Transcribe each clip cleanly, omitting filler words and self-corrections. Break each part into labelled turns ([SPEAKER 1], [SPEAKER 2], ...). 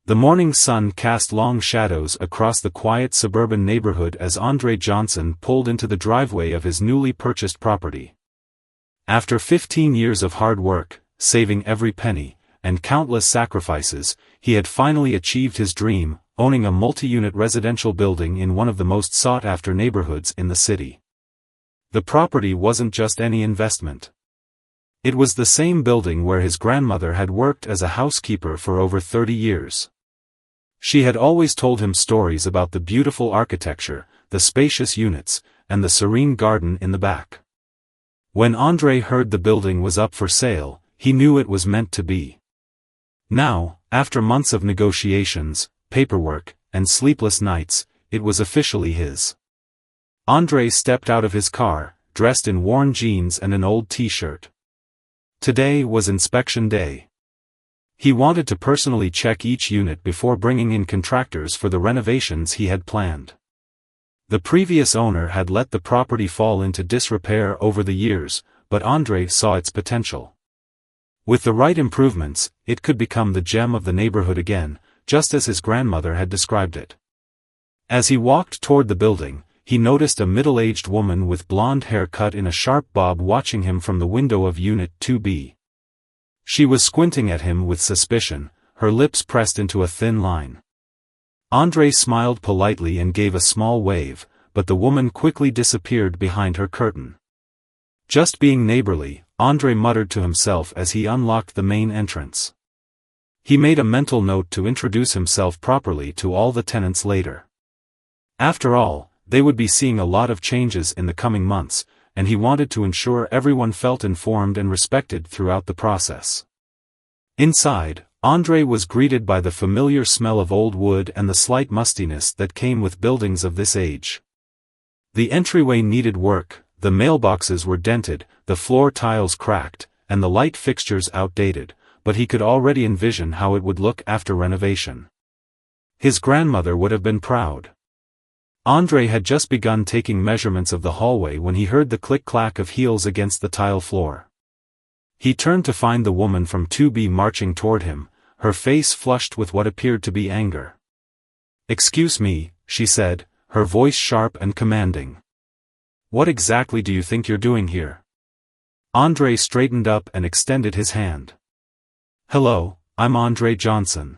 [SPEAKER 1] The morning sun cast long shadows across the quiet suburban neighborhood as Andre Johnson pulled into the driveway of his newly purchased property. After 15 years of hard work, saving every penny, and countless sacrifices, he had finally achieved his dream, owning a multi-unit residential building in one of the most sought-after neighborhoods in the city. The property wasn't just any investment. It was the same building where his grandmother had worked as a housekeeper for over 30 years. She had always told him stories about the beautiful architecture, the spacious units, and the serene garden in the back. When Andre heard the building was up for sale, he knew it was meant to be. Now, after months of negotiations, paperwork, and sleepless nights, it was officially his. Andre stepped out of his car, dressed in worn jeans and an old t-shirt. Today was inspection day. He wanted to personally check each unit before bringing in contractors for the renovations he had planned. The previous owner had let the property fall into disrepair over the years, but Andre saw its potential. With the right improvements, it could become the gem of the neighborhood again, just as his grandmother had described it. As he walked toward the building, he noticed a middle-aged woman with blonde hair cut in a sharp bob watching him from the window of Unit 2B. She was squinting at him with suspicion, her lips pressed into a thin line. Andre smiled politely and gave a small wave, but the woman quickly disappeared behind her curtain. Just being neighborly, Andre muttered to himself as he unlocked the main entrance. He made a mental note to introduce himself properly to all the tenants later. After all, they would be seeing a lot of changes in the coming months, and he wanted to ensure everyone felt informed and respected throughout the process. Inside, Andre was greeted by the familiar smell of old wood and the slight mustiness that came with buildings of this age. The entryway needed work, the mailboxes were dented, the floor tiles cracked, and the light fixtures outdated, but he could already envision how it would look after renovation. His grandmother would have been proud. Andre had just begun taking measurements of the hallway when he heard the click-clack of heels against the tile floor. He turned to find the woman from 2B marching toward him, her face flushed with what appeared to be anger. "Excuse me," she said, her voice sharp and commanding. "What exactly do you think you're doing here?" Andre straightened up and extended his hand. "Hello, I'm Andre Johnson.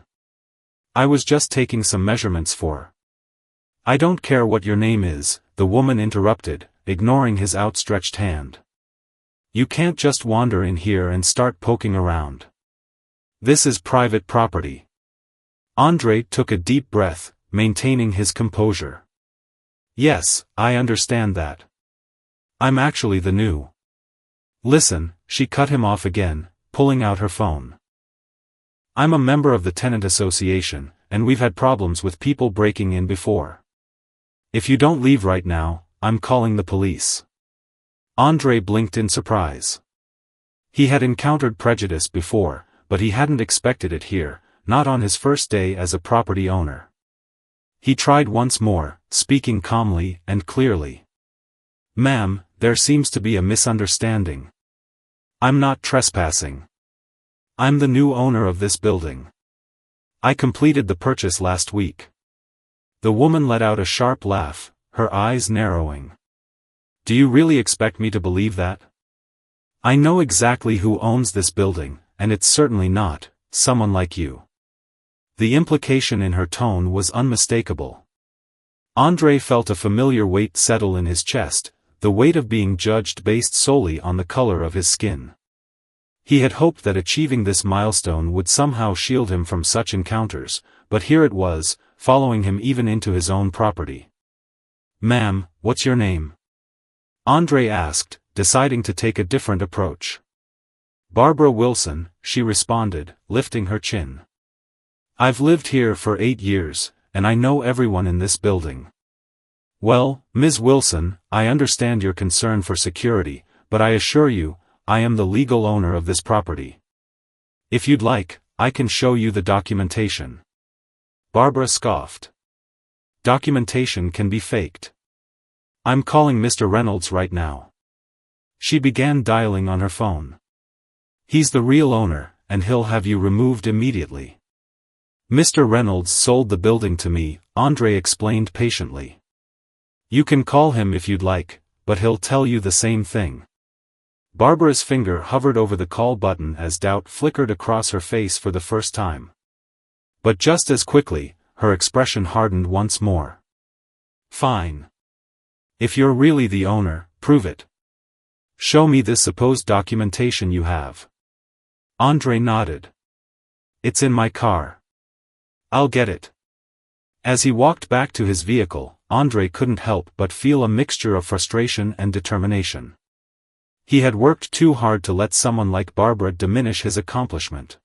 [SPEAKER 1] I was just taking some measurements for—" "I don't care what your name is," the woman interrupted, ignoring his outstretched hand. "You can't just wander in here and start poking around. This is private property." Andre took a deep breath, maintaining his composure. "Yes, I understand that. I'm actually the new—" "Listen," she cut him off again, pulling out her phone. "I'm a member of the tenant association, and we've had problems with people breaking in before. If you don't leave right now, I'm calling the police." Andre blinked in surprise. He had encountered prejudice before, but he hadn't expected it here, not on his first day as a property owner. He tried once more, speaking calmly and clearly. "Ma'am, there seems to be a misunderstanding. I'm not trespassing. I'm the new owner of this building. I completed the purchase last week." The woman let out a sharp laugh, her eyes narrowing. "Do you really expect me to believe that? I know exactly who owns this building, and it's certainly not someone like you." The implication in her tone was unmistakable. Andre felt a familiar weight settle in his chest, the weight of being judged based solely on the color of his skin. He had hoped that achieving this milestone would somehow shield him from such encounters, but here it was, following him even into his own property. "Ma'am, what's your name?" Andre asked, deciding to take a different approach. "Barbara Wilson," she responded, lifting her chin. "I've lived here for 8 years, and I know everyone in this building." "Well, Ms. Wilson, I understand your concern for security, but I assure you, I am the legal owner of this property. If you'd like, I can show you the documentation." Barbara scoffed. "Documentation can be faked. I'm calling Mr. Reynolds right now." She began dialing on her phone. "He's the real owner, and he'll have you removed immediately." Mr. Reynolds sold the building to me, Andre explained patiently. You can call him if you'd like, but he'll tell you the same thing. Barbara's finger hovered over the call button as doubt flickered across her face for the first time. But just as quickly, her expression hardened once more. Fine. If you're really the owner, prove it. Show me this supposed documentation you have. Andre nodded. It's in my car. I'll get it. As he walked back to his vehicle, Andre couldn't help but feel a mixture of frustration and determination. He had worked too hard to let someone like Barbara diminish his accomplishment.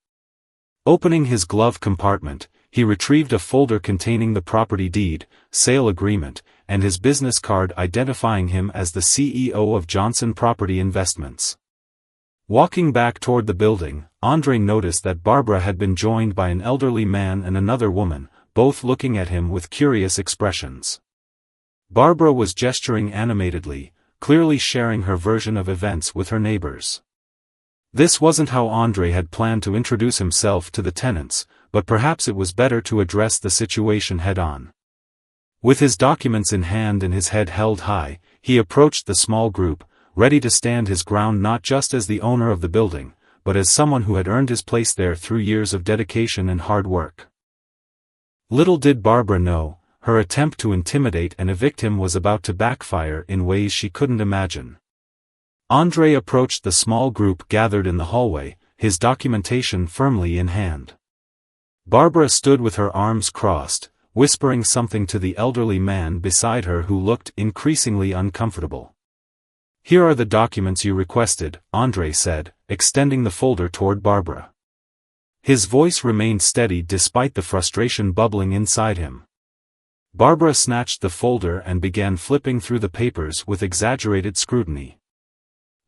[SPEAKER 1] Opening his glove compartment, he retrieved a folder containing the property deed, sale agreement, and his business card identifying him as the CEO of Johnson Property Investments. Walking back toward the building, Andre noticed that Barbara had been joined by an elderly man and another woman, both looking at him with curious expressions. Barbara was gesturing animatedly, clearly sharing her version of events with her neighbors. This wasn't how Andre had planned to introduce himself to the tenants, but perhaps it was better to address the situation head-on. With his documents in hand and his head held high, he approached the small group, ready to stand his ground not just as the owner of the building, but as someone who had earned his place there through years of dedication and hard work. Little did Barbara know, her attempt to intimidate and evict him was about to backfire in ways she couldn't imagine. Andre approached the small group gathered in the hallway, his documentation firmly in hand. Barbara stood with her arms crossed, whispering something to the elderly man beside her who looked increasingly uncomfortable. Here are the documents you requested, Andre said, extending the folder toward Barbara. His voice remained steady despite the frustration bubbling inside him. Barbara snatched the folder and began flipping through the papers with exaggerated scrutiny.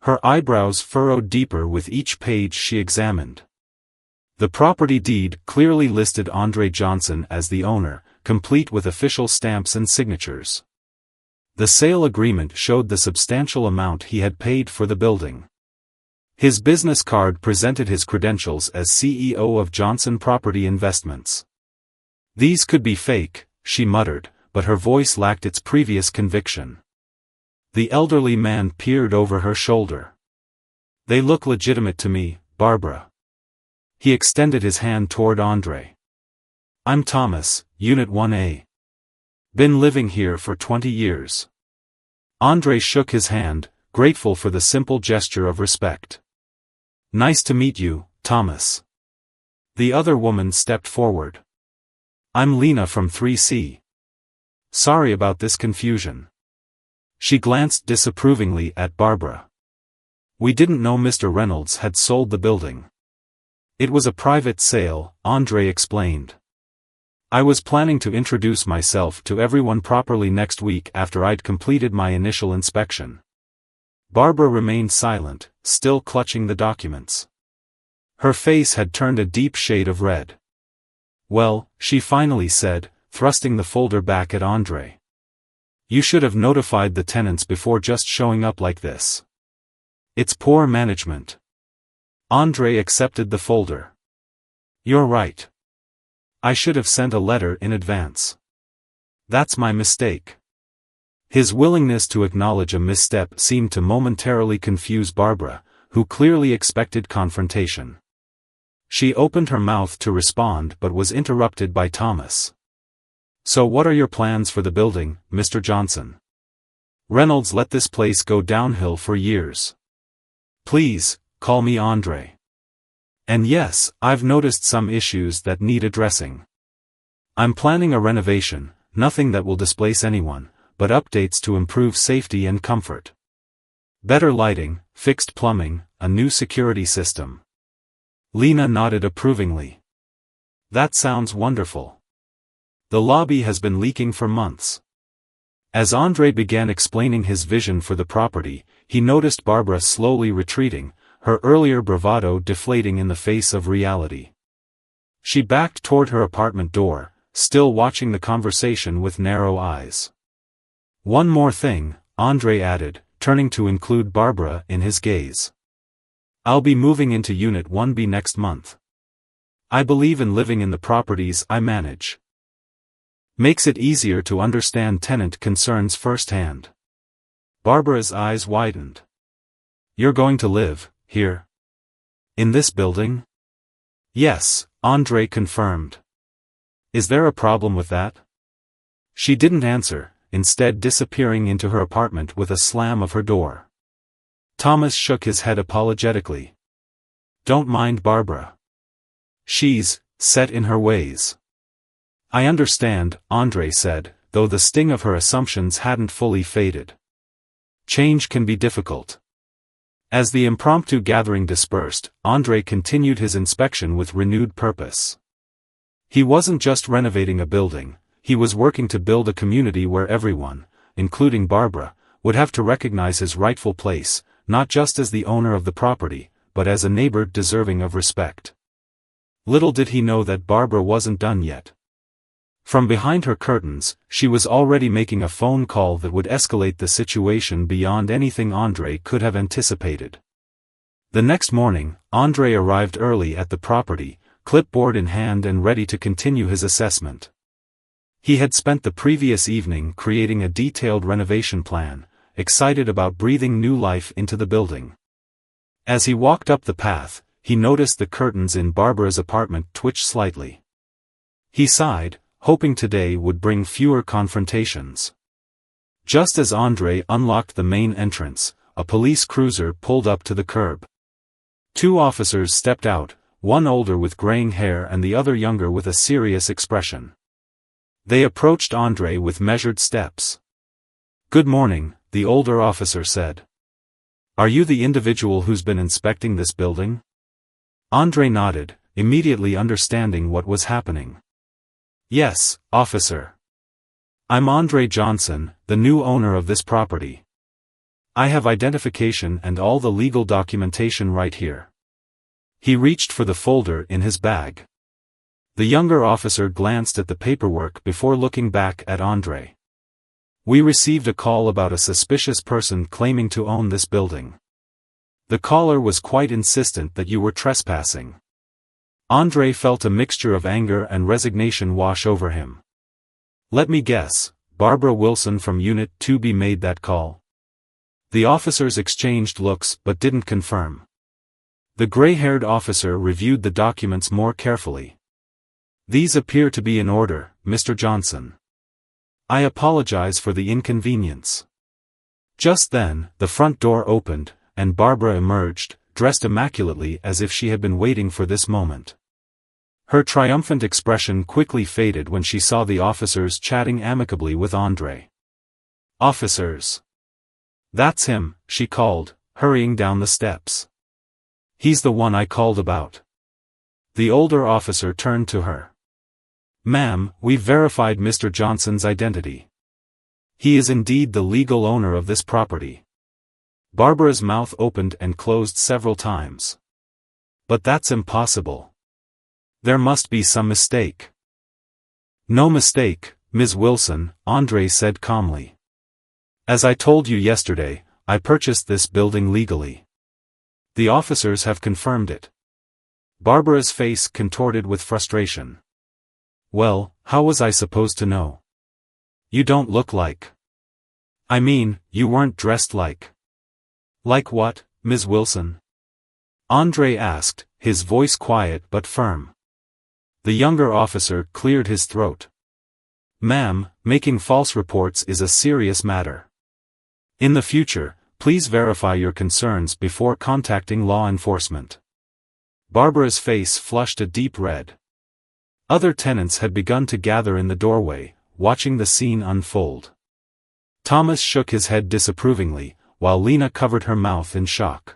[SPEAKER 1] Her eyebrows furrowed deeper with each page she examined. The property deed clearly listed Andre Johnson as the owner, complete with official stamps and signatures. The sale agreement showed the substantial amount he had paid for the building. His business card presented his credentials as CEO of Johnson Property Investments. These could be fake, she muttered, but her voice lacked its previous conviction. The elderly man peered over her shoulder. They look legitimate to me, Barbara. He extended his hand toward Andre. I'm Thomas, Unit 1A. Been living here for 20 years. Andre shook his hand, grateful for the simple gesture of respect. Nice to meet you, Thomas. The other woman stepped forward. I'm Lena from 3C. Sorry about this confusion. She glanced disapprovingly at Barbara. We didn't know Mr. Reynolds had sold the building. It was a private sale, Andre explained. I was planning to introduce myself to everyone properly next week after I'd completed my initial inspection. Barbara remained silent, still clutching the documents. Her face had turned a deep shade of red. Well, she finally said, thrusting the folder back at Andre. You should have notified the tenants before just showing up like this. It's poor management. Andre accepted the folder. You're right. I should have sent a letter in advance. That's my mistake. His willingness to acknowledge a misstep seemed to momentarily confuse Barbara, who clearly expected confrontation. She opened her mouth to respond but was interrupted by Thomas. So what are your plans for the building, Mr. Johnson? Reynolds let this place go downhill for years. Please, call me Andre. And yes, I've noticed some issues that need addressing. I'm planning a renovation, nothing that will displace anyone, but updates to improve safety and comfort. Better lighting, fixed plumbing, a new security system. Lena nodded approvingly. That sounds wonderful. The lobby has been leaking for months. As Andre began explaining his vision for the property, he noticed Barbara slowly retreating, her earlier bravado deflating in the face of reality. She backed toward her apartment door, still watching the conversation with narrow eyes. One more thing, Andre added, turning to include Barbara in his gaze. I'll be moving into Unit 1B next month. I believe in living in the properties I manage. Makes it easier to understand tenant concerns firsthand. Barbara's eyes widened. You're going to live here? In this building? Yes, Andre confirmed. Is there a problem with that? She didn't answer, instead disappearing into her apartment with a slam of her door. Thomas shook his head apologetically. Don't mind Barbara. She's set in her ways. I understand, Andre said, though the sting of her assumptions hadn't fully faded. Change can be difficult. As the impromptu gathering dispersed, Andre continued his inspection with renewed purpose. He wasn't just renovating a building, he was working to build a community where everyone, including Barbara, would have to recognize his rightful place, not just as the owner of the property, but as a neighbor deserving of respect. Little did he know that Barbara wasn't done yet. From behind her curtains, she was already making a phone call that would escalate the situation beyond anything Andre could have anticipated. The next morning, Andre arrived early at the property, clipboard in hand and ready to continue his assessment. He had spent the previous evening creating a detailed renovation plan, excited about breathing new life into the building. As he walked up the path, he noticed the curtains in Barbara's apartment twitch slightly. He sighed, hoping today would bring fewer confrontations. Just as Andre unlocked the main entrance, a police cruiser pulled up to the curb. Two officers stepped out, one older with graying hair and the other younger with a serious expression. They approached Andre with measured steps. Good morning, the older officer said. Are you the individual who's been inspecting this building? Andre nodded, immediately understanding what was happening. Yes, officer. I'm Andre Johnson, the new owner of this property. I have identification and all the legal documentation right here. He reached for the folder in his bag. The younger officer glanced at the paperwork before looking back at Andre. We received a call about a suspicious person claiming to own this building. The caller was quite insistent that you were trespassing. Andre felt a mixture of anger and resignation wash over him. Let me guess, Barbara Wilson from Unit 2B made that call. The officers exchanged looks but didn't confirm. The gray-haired officer reviewed the documents more carefully. These appear to be in order, Mr. Johnson. I apologize for the inconvenience. Just then, the front door opened, and Barbara emerged, dressed immaculately as if she had been waiting for this moment. Her triumphant expression quickly faded when she saw the officers chatting amicably with Andre. Officers. That's him, she called, hurrying down the steps. He's the one I called about. The older officer turned to her. Ma'am, we've verified Mr. Johnson's identity. He is indeed the legal owner of this property. Barbara's mouth opened and closed several times. But that's impossible. There must be some mistake. No mistake, Ms. Wilson, Andre said calmly. As I told you yesterday, I purchased this building legally. The officers have confirmed it. Barbara's face contorted with frustration. Well, how was I supposed to know? You don't look like. I mean, you weren't dressed like. Like what, Ms. Wilson? Andre asked, his voice quiet but firm. The younger officer cleared his throat. Ma'am, making false reports is a serious matter. In the future, please verify your concerns before contacting law enforcement. Barbara's face flushed a deep red. Other tenants had begun to gather in the doorway, watching the scene unfold. Thomas shook his head disapprovingly, while Lena covered her mouth in shock.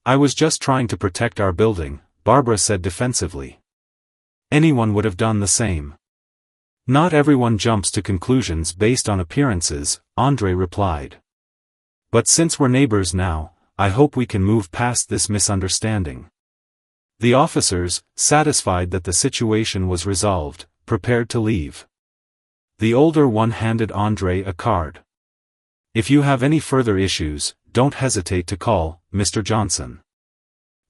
[SPEAKER 1] I was just trying to protect our building, Barbara said defensively. Anyone would have done the same. Not everyone jumps to conclusions based on appearances, Andre replied. But since we're neighbors now, I hope we can move past this misunderstanding. The officers, satisfied that the situation was resolved, prepared to leave. The older one handed Andre a card. If you have any further issues, don't hesitate to call, Mr. Johnson.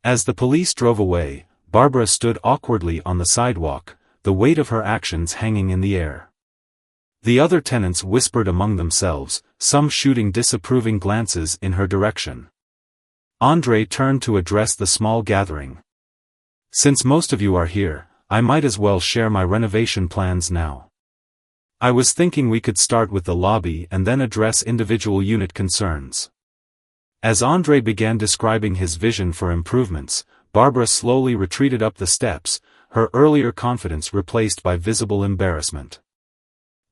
[SPEAKER 1] As the police drove away, Barbara stood awkwardly on the sidewalk, the weight of her actions hanging in the air. The other tenants whispered among themselves, some shooting disapproving glances in her direction. André turned to address the small gathering. "Since most of you are here, I might as well share my renovation plans now. I was thinking we could start with the lobby and then address individual unit concerns." As André began describing his vision for improvements, Barbara slowly retreated up the steps, her earlier confidence replaced by visible embarrassment.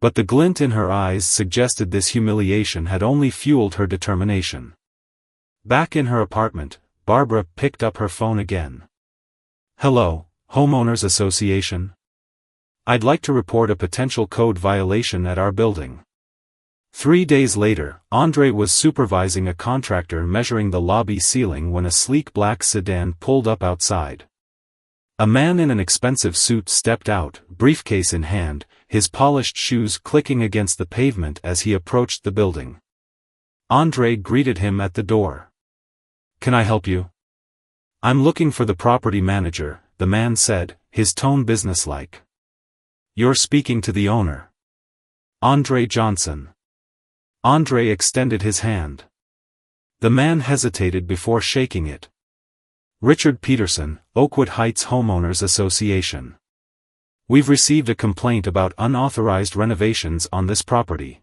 [SPEAKER 1] But the glint in her eyes suggested this humiliation had only fueled her determination. Back in her apartment, Barbara picked up her phone again. "Hello, Homeowners Association? I'd like to report a potential code violation at our building." 3 days later, André was supervising a contractor measuring the lobby ceiling when a sleek black sedan pulled up outside. A man in an expensive suit stepped out, briefcase in hand, his polished shoes clicking against the pavement as he approached the building. André greeted him at the door. "Can I help you?" "I'm looking for the property manager," the man said, his tone businesslike. "You're speaking to the owner. André Johnson." André extended his hand. The man hesitated before shaking it. "Richard Peterson, Oakwood Heights Homeowners Association. We've received a complaint about unauthorized renovations on this property."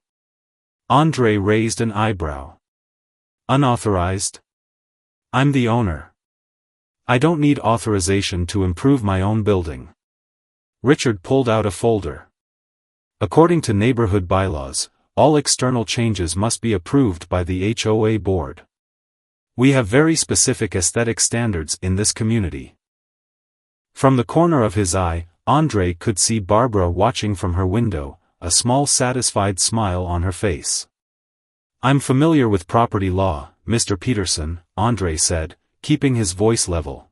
[SPEAKER 1] André raised an eyebrow. "Unauthorized? I'm the owner. I don't need authorization to improve my own building." Richard pulled out a folder. "According to neighborhood bylaws, all external changes must be approved by the HOA board. We have very specific aesthetic standards in this community." From the corner of his eye, André could see Barbara watching from her window, a small satisfied smile on her face. "I'm familiar with property law, Mr. Peterson," André said, keeping his voice level.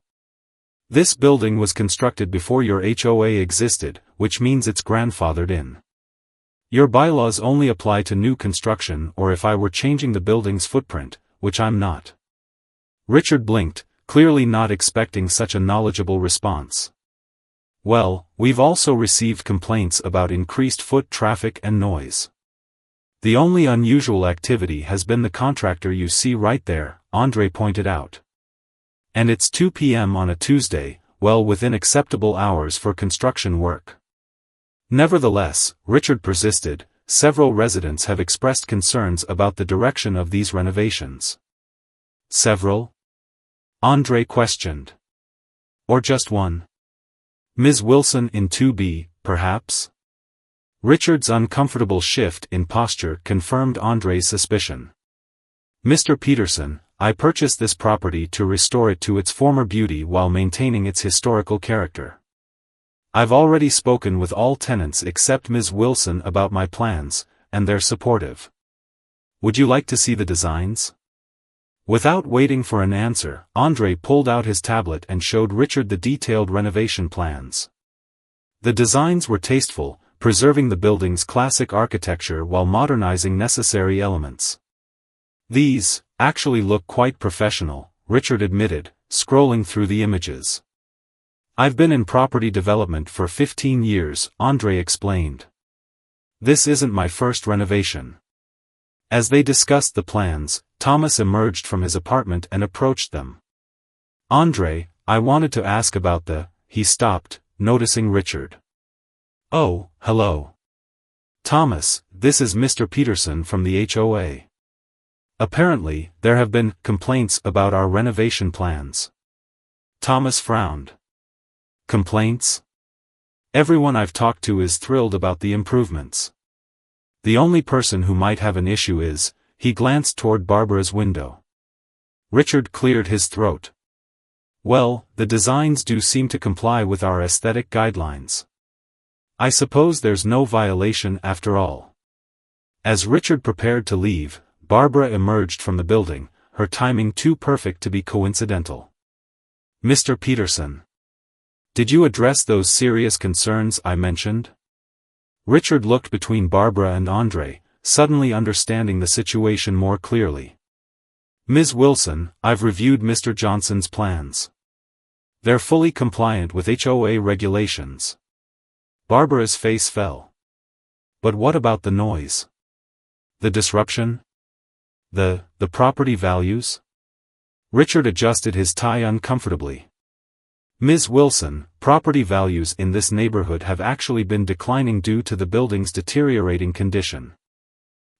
[SPEAKER 1] "This building was constructed before your HOA existed, which means it's grandfathered in. Your bylaws only apply to new construction or if I were changing the building's footprint, which I'm not." Richard blinked, clearly not expecting such a knowledgeable response. "Well, we've also received complaints about increased foot traffic and noise. The only unusual activity has been the contractor you see right there," André pointed out. "And it's 2 p.m. on a Tuesday, well within acceptable hours for construction work." Nevertheless, Richard persisted, several residents have expressed concerns about the direction of these renovations. "Several?" André questioned. "Or just one? Ms. Wilson in 2B, perhaps?" Richard's uncomfortable shift in posture confirmed André's suspicion. "Mr. Peterson, I purchased this property to restore it to its former beauty while maintaining its historical character. I've already spoken with all tenants except Ms. Wilson about my plans, and they're supportive. Would you like to see the designs?" Without waiting for an answer, André pulled out his tablet and showed Richard the detailed renovation plans. The designs were tasteful, preserving the building's classic architecture while modernizing necessary elements. "These actually look quite professional," Richard admitted, scrolling through the images. "I've been in property development for 15 years, André explained. This isn't my first renovation." As they discussed the plans, Thomas emerged from his apartment and approached them. "André, I wanted to ask about the," he stopped, noticing Richard. "Oh, hello. Thomas, this is Mr. Peterson from the HOA. Apparently, there have been complaints about our renovation plans." Thomas frowned. "Complaints? Everyone I've talked to is thrilled about the improvements. The only person who might have an issue is," he glanced toward Barbara's window. Richard cleared his throat. "Well, the designs do seem to comply with our aesthetic guidelines. I suppose there's no violation after all." As Richard prepared to leave, Barbara emerged from the building, her timing too perfect to be coincidental. "Mr. Peterson. Did you address those serious concerns I mentioned?" Richard looked between Barbara and André, suddenly understanding the situation more clearly. "Ms. Wilson, I've reviewed Mr. Johnson's plans. They're fully compliant with HOA regulations. Barbara's face fell. But what about the noise? The disruption? The property values? Richard adjusted his tie uncomfortably. Ms. Wilson, property values in this neighborhood have actually been declining due to the building's deteriorating condition.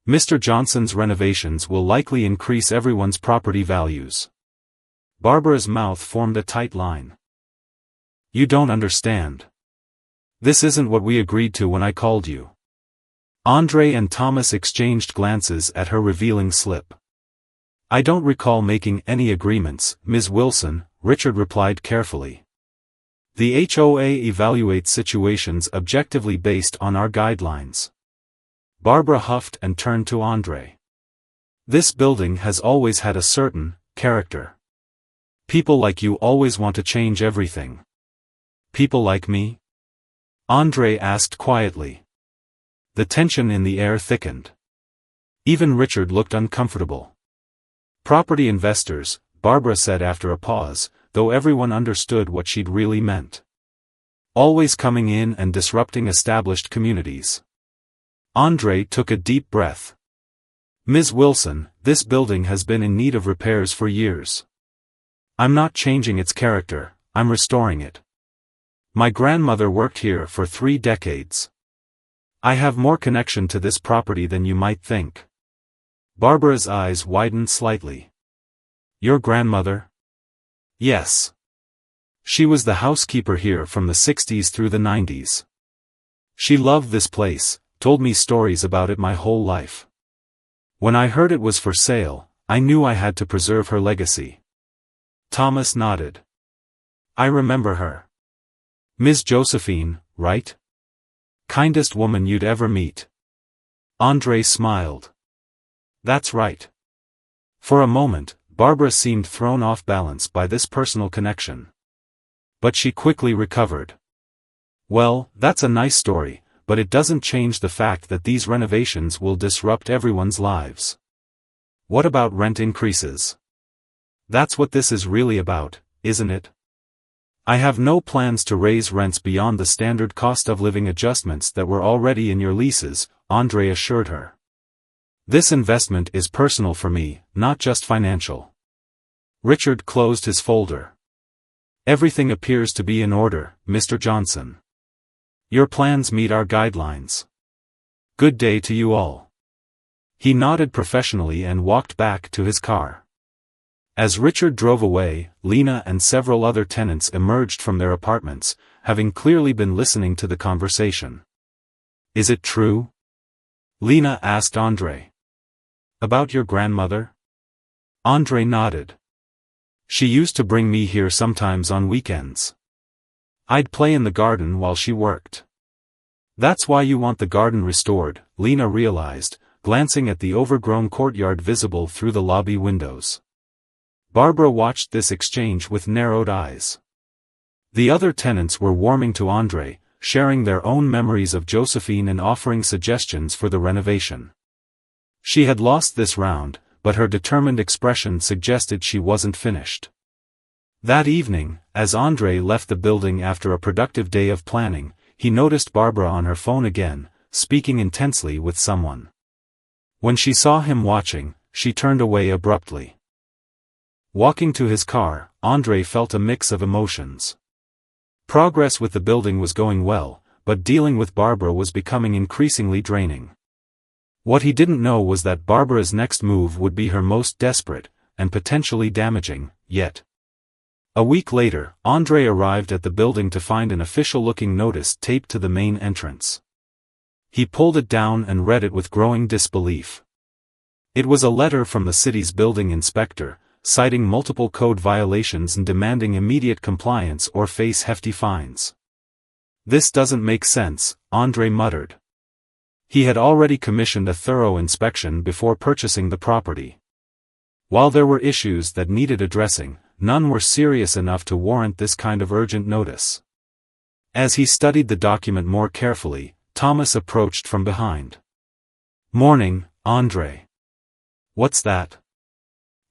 [SPEAKER 1] Mr. Johnson's renovations will likely increase everyone's property values. Barbara's mouth formed a tight line. You don't understand. This isn't what we agreed to when I called you. Andre and Thomas exchanged glances at her revealing slip. I don't recall making any agreements, Ms. Wilson, Richard replied carefully. The HOA evaluates situations objectively based on our guidelines. Barbara huffed and turned to Andre. This building has always had a certain character. People like you always want to change everything. People like me? Andre asked quietly. The tension in the air thickened. Even Richard looked uncomfortable. Property investors, Barbara said after a pause, though everyone understood what she'd really meant. Always coming in and disrupting established communities. Andre took a deep breath. Ms. Wilson, this building has been in need of repairs for years. I'm not changing its character, I'm restoring it. My grandmother worked here for 3 decades. I have more connection to this property than you might think. Barbara's eyes widened slightly. Your grandmother? Yes. She was the housekeeper here from the 60s through the 90s. She loved this place, told me stories about it my whole life. When I heard it was for sale, I knew I had to preserve her legacy. Thomas nodded. I remember her. Ms. Josephine, right? Kindest woman you'd ever meet. Andre smiled. That's right. For a moment, Barbara seemed thrown off balance by this personal connection. But she quickly recovered. Well, that's a nice story, but it doesn't change the fact that these renovations will disrupt everyone's lives. What about rent increases? That's what this is really about, isn't it? I have no plans to raise rents beyond the standard cost of living adjustments that were already in your leases, Andre assured her. This investment is personal for me, not just financial. Richard closed his folder. Everything appears to be in order, Mr. Johnson. Your plans meet our guidelines. Good day to you all. He nodded professionally and walked back to his car. As Richard drove away, Lena and several other tenants emerged from their apartments, having clearly been listening to the conversation. Is it true? Lena asked Andre. About your grandmother? Andre nodded. She used to bring me here sometimes on weekends. I'd play in the garden while she worked. That's why you want the garden restored, Lena realized, glancing at the overgrown courtyard visible through the lobby windows. Barbara watched this exchange with narrowed eyes. The other tenants were warming to Andre, sharing their own memories of Josephine and offering suggestions for the renovation. She had lost this round, but her determined expression suggested she wasn't finished. That evening, as Andre left the building after a productive day of planning, he noticed Barbara on her phone again, speaking intensely with someone. When she saw him watching, she turned away abruptly. Walking to his car, Andre felt a mix of emotions. Progress with the building was going well, but dealing with Barbara was becoming increasingly draining. What he didn't know was that Barbara's next move would be her most desperate, and potentially damaging, yet. A week later, Andre arrived at the building to find an official-looking notice taped to the main entrance. He pulled it down and read it with growing disbelief. It was a letter from the city's building inspector, citing multiple code violations and demanding immediate compliance or face hefty fines. This doesn't make sense, Andre muttered. He had already commissioned a thorough inspection before purchasing the property. While there were issues that needed addressing, none were serious enough to warrant this kind of urgent notice. As he studied the document more carefully, Thomas approached from behind. Morning, Andre. What's that?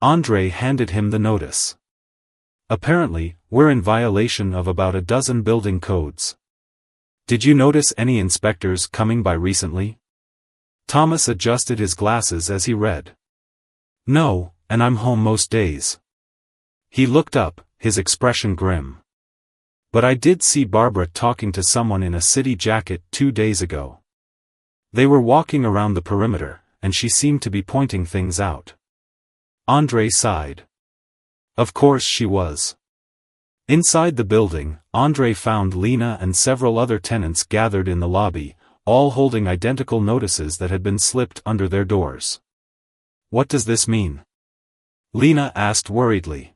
[SPEAKER 1] Andre handed him the notice. Apparently, we're in violation of about a dozen building codes. Did you notice any inspectors coming by recently? Thomas adjusted his glasses as he read. No, and I'm home most days. He looked up, his expression grim. But I did see Barbara talking to someone in a city jacket 2 days ago. They were walking around the perimeter, and she seemed to be pointing things out. Andre sighed. Of course she was. Inside the building, Andre found Lena and several other tenants gathered in the lobby, all holding identical notices that had been slipped under their doors. What does this mean? Lena asked worriedly.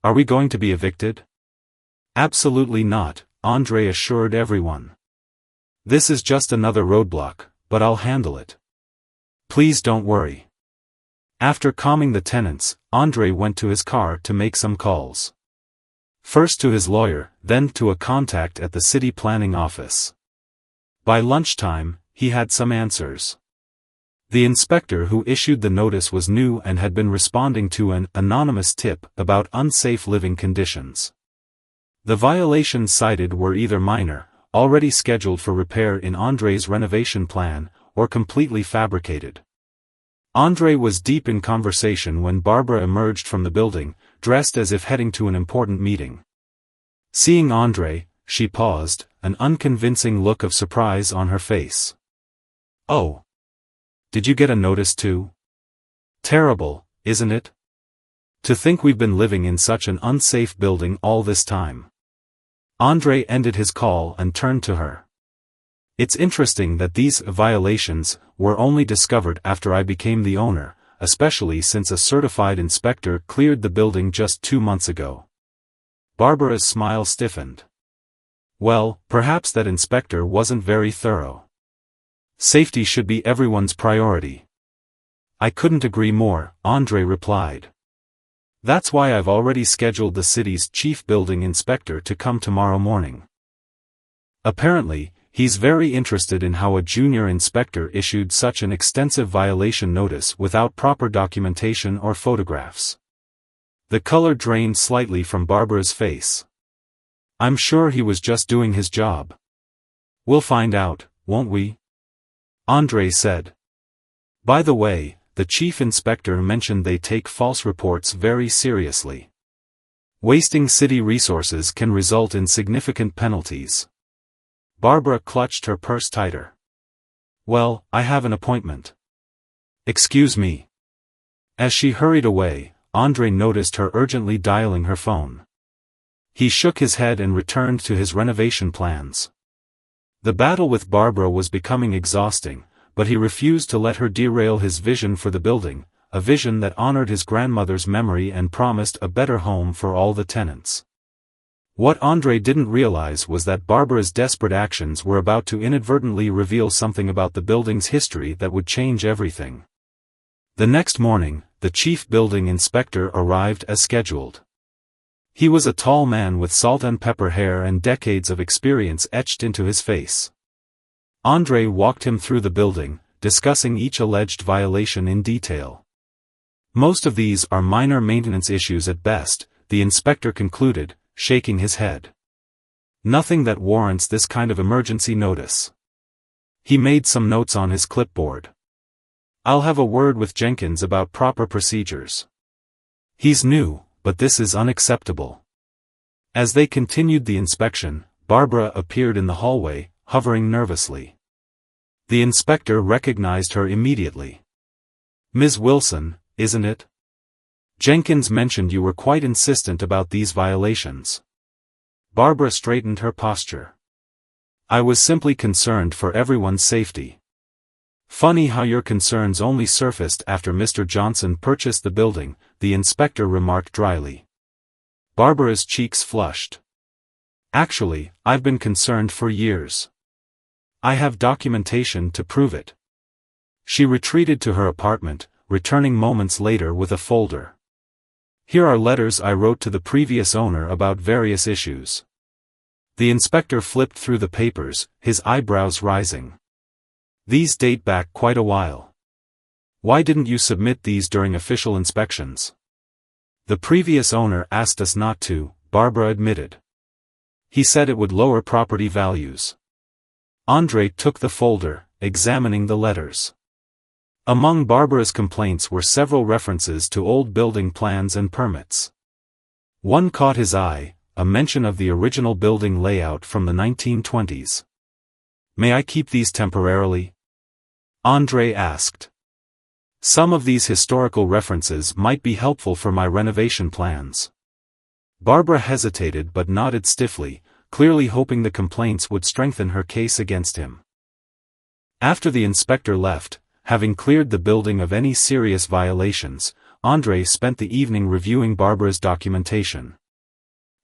[SPEAKER 1] Are we going to be evicted? Absolutely not, Andre assured everyone. This is just another roadblock, but I'll handle it. Please don't worry. After calming the tenants, Andre went to his car to make some calls. First to his lawyer, then to a contact at the city planning office. By lunchtime, he had some answers. The inspector who issued the notice was new and had been responding to an anonymous tip about unsafe living conditions. The violations cited were either minor, already scheduled for repair in Andre's renovation plan, or completely fabricated. Andre was deep in conversation when Barbara emerged from the building, dressed as if heading to an important meeting. Seeing Andre, she paused, an unconvincing look of surprise on her face. Oh. Did you get a notice too? Terrible, isn't it? To think we've been living in such an unsafe building all this time. Andre ended his call and turned to her. It's interesting that these violations were only discovered after I became the owner, especially since a certified inspector cleared the building just 2 months ago. Barbara's smile stiffened. Well, perhaps that inspector wasn't very thorough. Safety should be everyone's priority. I couldn't agree more, Andre replied. That's why I've already scheduled the city's chief building inspector to come tomorrow morning. Apparently, he's very interested in how a junior inspector issued such an extensive violation notice without proper documentation or photographs. The color drained slightly from Barbara's face. I'm sure he was just doing his job. We'll find out, won't we? Andre said. By the way, the chief inspector mentioned they take false reports very seriously. Wasting city resources can result in significant penalties. Barbara clutched her purse tighter. Well, I have an appointment. Excuse me. As she hurried away, Andre noticed her urgently dialing her phone. He shook his head and returned to his renovation plans. The battle with Barbara was becoming exhausting, but he refused to let her derail his vision for the building, a vision that honored his grandmother's memory and promised a better home for all the tenants. What Andre didn't realize was that Barbara's desperate actions were about to inadvertently reveal something about the building's history that would change everything. The next morning, the chief building inspector arrived as scheduled. He was a tall man with salt and pepper hair and decades of experience etched into his face. Andre walked him through the building, discussing each alleged violation in detail. Most of these are minor maintenance issues at best, the inspector concluded, shaking his head. Nothing that warrants this kind of emergency notice. He made some notes on his clipboard. I'll have a word with Jenkins about proper procedures. He's new, but this is unacceptable. As they continued the inspection, Barbara appeared in the hallway, hovering nervously. The inspector recognized her immediately. Ms. Wilson, isn't it? Jenkins mentioned you were quite insistent about these violations. Barbara straightened her posture. I was simply concerned for everyone's safety. Funny how your concerns only surfaced after Mr. Johnson purchased the building, the inspector remarked dryly. Barbara's cheeks flushed. Actually, I've been concerned for years. I have documentation to prove it. She retreated to her apartment, returning moments later with a folder. Here are letters I wrote to the previous owner about various issues. The inspector flipped through the papers, his eyebrows rising. These date back quite a while. Why didn't you submit these during official inspections? The previous owner asked us not to, Barbara admitted. He said it would lower property values. Andre took the folder, examining the letters. Among Barbara's complaints were several references to old building plans and permits. One caught his eye, a mention of the original building layout from the 1920s. "May I keep these temporarily?" Andre asked. "Some of these historical references might be helpful for my renovation plans." Barbara hesitated but nodded stiffly, clearly hoping the complaints would strengthen her case against him. After the inspector left, having cleared the building of any serious violations, Andre spent the evening reviewing Barbara's documentation.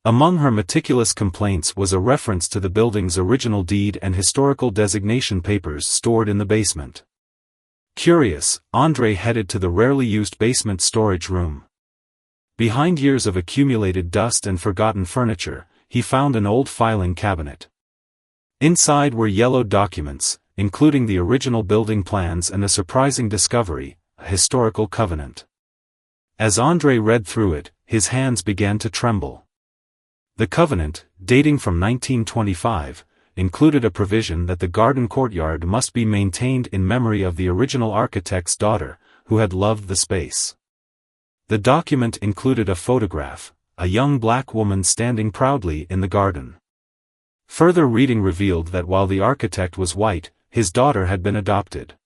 [SPEAKER 1] Among her meticulous complaints was a reference to the building's original deed and historical designation papers stored in the basement. Curious, Andre headed to the rarely used basement storage room. Behind years of accumulated dust and forgotten furniture, he found an old filing cabinet. Inside were yellowed documents, including the original building plans and a surprising discovery, a historical covenant. As Andre read through it, his hands began to tremble. The covenant, dating from 1925, included a provision that the garden courtyard must be maintained in memory of the original architect's daughter, who had loved the space. The document included a photograph, a young black woman standing proudly in the garden. Further reading revealed that while the architect was white, his daughter had been adopted.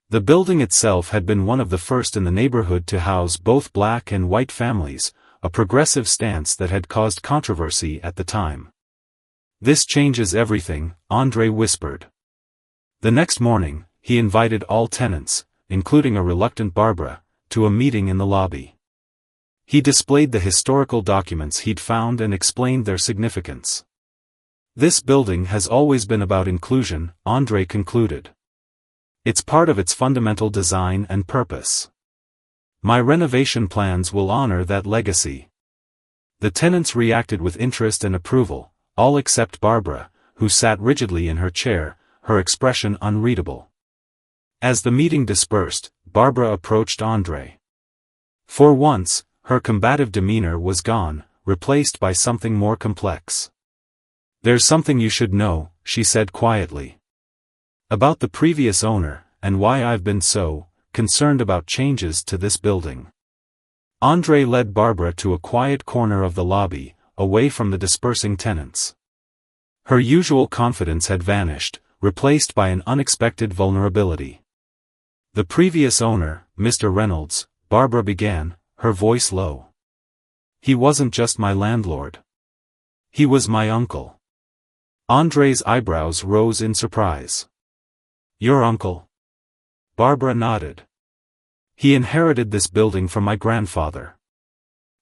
[SPEAKER 1] The building itself had been one of the first in the neighborhood to house both black and white families, a progressive stance that had caused controversy at the time. "This changes everything," Andre whispered. The next morning, he invited all tenants, including a reluctant Barbara, to a meeting in the lobby. He displayed the historical documents he'd found and explained their significance. "This building has always been about inclusion," Andre concluded. "It's part of its fundamental design and purpose. My renovation plans will honor that legacy." The tenants reacted with interest and approval, all except Barbara, who sat rigidly in her chair, her expression unreadable. As the meeting dispersed, Barbara approached Andre. For once, her combative demeanor was gone, replaced by something more complex. "There's something you should know," she said quietly. "About the previous owner, and why I've been so concerned about changes to this building." Andre led Barbara to a quiet corner of the lobby, away from the dispersing tenants. Her usual confidence had vanished, replaced by an unexpected vulnerability. "The previous owner, Mr. Reynolds," Barbara began, her voice low. "He wasn't just my landlord. He was my uncle." Andre's eyebrows rose in surprise. "Your uncle?" Barbara nodded. "He inherited this building from my grandfather.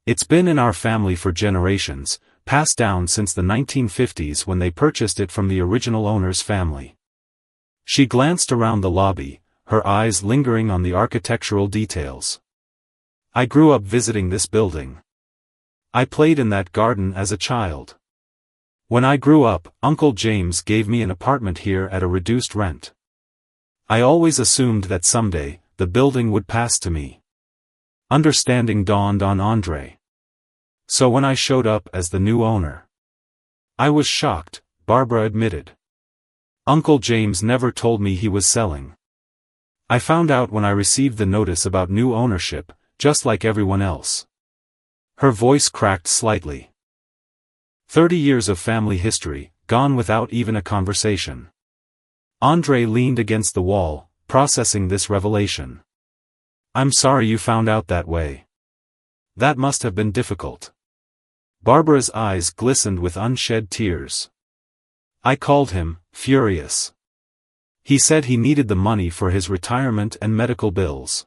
[SPEAKER 1] It's been in our family for generations, passed down since the 1950s when they purchased it from the original owner's family." She glanced around the lobby, her eyes lingering on the architectural details. "I grew up visiting this building. I played in that garden as a child. When I grew up, Uncle James gave me an apartment here at a reduced rent. I always assumed that someday, the building would pass to me." Understanding dawned on Andre. "So when I showed up as the new owner, I was shocked," Barbara admitted. "Uncle James never told me he was selling. I found out when I received the notice about new ownership, just like everyone else." Her voice cracked slightly. 30 years of family history, gone without even a conversation. Andre leaned against the wall, processing this revelation. "I'm sorry you found out that way. That must have been difficult." Barbara's eyes glistened with unshed tears. "I called him, furious. He said he needed the money for his retirement and medical bills.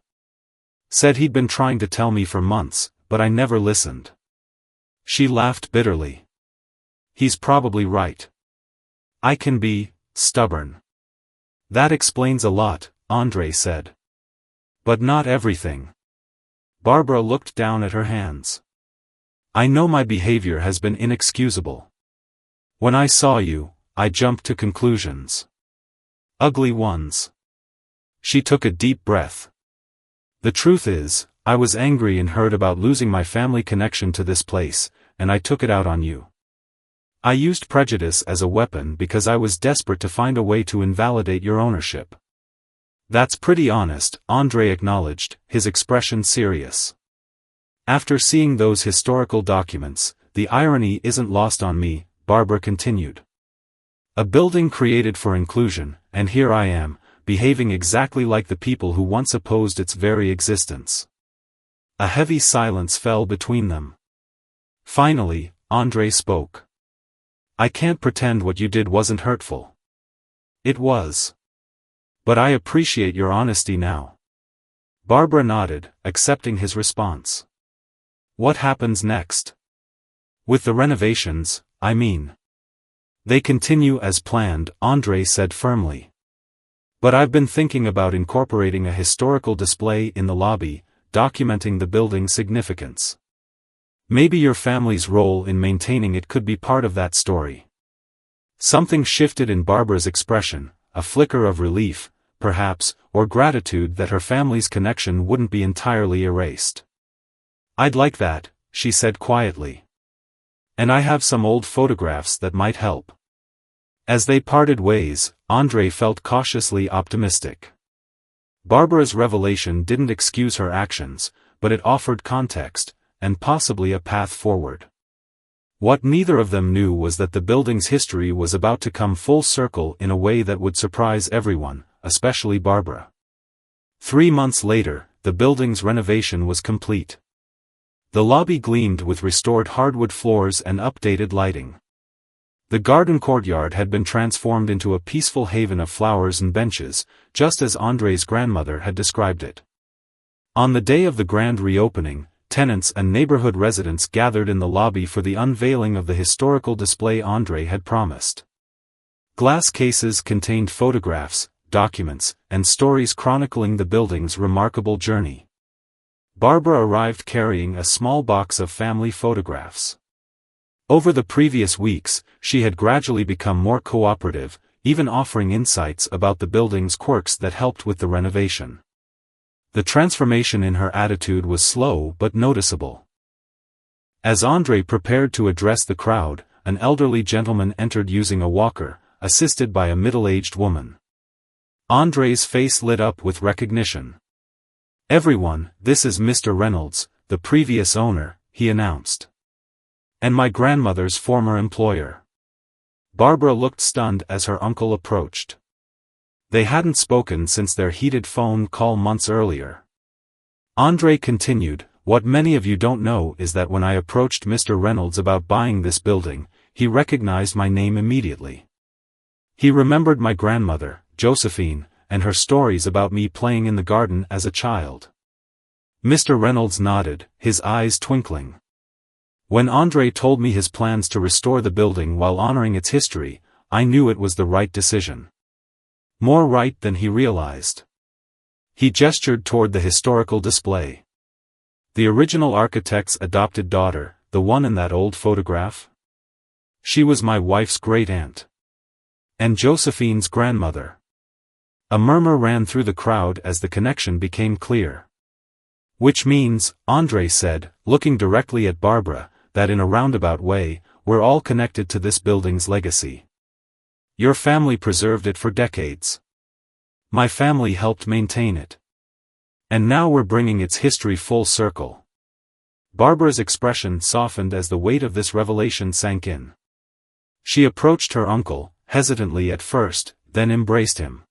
[SPEAKER 1] Said he'd been trying to tell me for months, but I never listened." She laughed bitterly. "He's probably right. I can be stubborn." "That explains a lot," Andre said. "But not everything." Barbara looked down at her hands. "I know my behavior has been inexcusable. When I saw you, I jumped to conclusions. Ugly ones." She took a deep breath. "The truth is, I was angry and heard about losing my family connection to this place, and I took it out on you. I used prejudice as a weapon because I was desperate to find a way to invalidate your ownership." "That's pretty honest," Andre acknowledged, his expression serious. "After seeing those historical documents, the irony isn't lost on me," Barbara continued. "A building created for inclusion, and here I am, behaving exactly like the people who once opposed its very existence." A heavy silence fell between them. Finally, Andre spoke. "I can't pretend what you did wasn't hurtful. It was. But I appreciate your honesty now." Barbara nodded, accepting his response. "What happens next?" "With the renovations, I mean." "They continue as planned," Andre said firmly. "But I've been thinking about incorporating a historical display in the lobby, documenting the building's significance. Maybe your family's role in maintaining it could be part of that story." Something shifted in Barbara's expression, a flicker of relief, perhaps, or gratitude that her family's connection wouldn't be entirely erased. "I'd like that," she said quietly. "And I have some old photographs that might help." As they parted ways, Andre felt cautiously optimistic. Barbara's revelation didn't excuse her actions, but it offered context, and possibly a path forward. What neither of them knew was that the building's history was about to come full circle in a way that would surprise everyone, especially Barbara. 3 months later, the building's renovation was complete. The lobby gleamed with restored hardwood floors and updated lighting. The garden courtyard had been transformed into a peaceful haven of flowers and benches, just as Andre's grandmother had described it. On the day of the grand reopening, tenants and neighborhood residents gathered in the lobby for the unveiling of the historical display Andre had promised. Glass cases contained photographs, documents, and stories chronicling the building's remarkable journey. Barbara arrived carrying a small box of family photographs. Over the previous weeks, she had gradually become more cooperative, even offering insights about the building's quirks that helped with the renovation. The transformation in her attitude was slow but noticeable. As Andre prepared to address the crowd, an elderly gentleman entered using a walker, assisted by a middle-aged woman. Andre's face lit up with recognition. "Everyone, this is Mr. Reynolds, the previous owner," he announced. "And my grandmother's former employer." Barbara looked stunned as her uncle approached. They hadn't spoken since their heated phone call months earlier. Andre continued, "What many of you don't know is that when I approached Mr. Reynolds about buying this building, he recognized my name immediately. He remembered my grandmother, Josephine, and her stories about me playing in the garden as a child." Mr. Reynolds nodded, his eyes twinkling. "When Andre told me his plans to restore the building while honoring its history, I knew it was the right decision. More right than he realized." He gestured toward the historical display. "The original architect's adopted daughter, the one in that old photograph? She was my wife's great-aunt. And Josephine's grandmother." A murmur ran through the crowd as the connection became clear. "Which means," Andre said, looking directly at Barbara, "that in a roundabout way, we're all connected to this building's legacy. Your family preserved it for decades. My family helped maintain it. And now we're bringing its history full circle." Barbara's expression softened as the weight of this revelation sank in. She approached her uncle, hesitantly at first, then embraced him.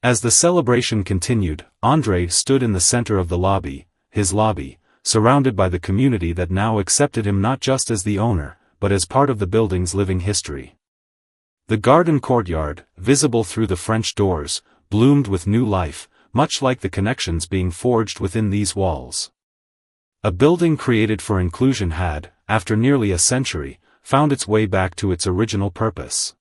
[SPEAKER 1] As the celebration continued, Andre stood in the center of the lobby, his lobby, surrounded by the community that now accepted him not just as the owner, but as part of the building's living history. The garden courtyard, visible through the French doors, bloomed with new life, much like the connections being forged within these walls. A building created for inclusion had, after nearly a century, found its way back to its original purpose.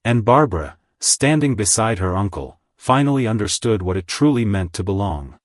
[SPEAKER 1] And Barbara, standing beside her uncle, finally understood what it truly meant to belong.